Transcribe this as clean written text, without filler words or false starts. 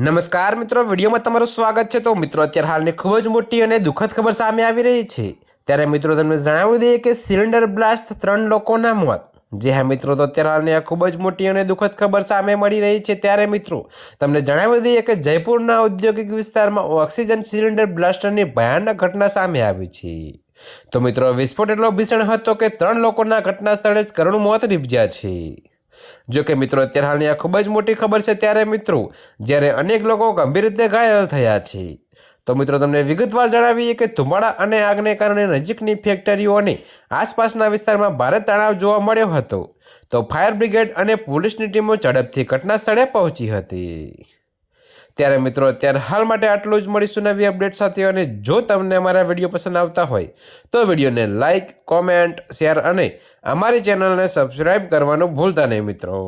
નમસ્કાર મિત્રો, વિડીયોમાં તમારું સ્વાગત છે। તો મિત્રો, અત્યારે હાલની ખૂબ જ મોટી અને દુઃખદ ખબર સામે આવી રહી છે। ત્યારે મિત્રો તમને જણાવી દઈએ કે સિલિન્ડર બ્લાસ્ટ 3 લોકોના મોત। જે હા મિત્રો, તો અત્યારે હાલની આ ખૂબ જ મોટી અને દુઃખદ ખબર સામે મળી રહી છે। ત્યારે મિત્રો તમને જણાવી દઈએ કે જયપુરના ઔદ્યોગિક વિસ્તારમાં ઓક્સિજન સિલિન્ડર બ્લાસ્ટરની ભયાનક ઘટના સામે આવી છે। તો મિત્રો, વિસ્ફોટ એટલો ભીષણ હતો કે 3 લોકોના ઘટના સ્થળે જ કરુણ મોત નીપજ્યા છે। જો કે મિત્રો, અત્યારે હાલની આ ખૂબ જ મોટી ખબર છે। ત્યારે મિત્રો, જ્યારે અનેક લોકો ગંભીર રીતે ઘાયલ થયા છે। તો મિત્રો, તમને વિગતવાર જણાવીએ કે ધુમાડા અને આગને કારણે નજીકની ફેક્ટરીઓ અને આસપાસના વિસ્તારમાં ભારે તણાવ જોવા મળ્યો હતો। તો ફાયર બ્રિગેડ અને પોલીસની ટીમો ઝડપથી ઘટના સ્થળે પહોંચી હતી। ત્યારે મિત્રો, અત્યારે હાલ માટે આટલું જ। મળીશું નવી અપડેટ સાથે। અને જો તમને અમારા વિડીયો પસંદ આવતા હોય તો વિડીયોને લાઇક, કોમેન્ટ, શેર અને અમારી ચેનલને સબસ્ક્રાઈબ કરવાનું ભૂલતા નહીં મિત્રો।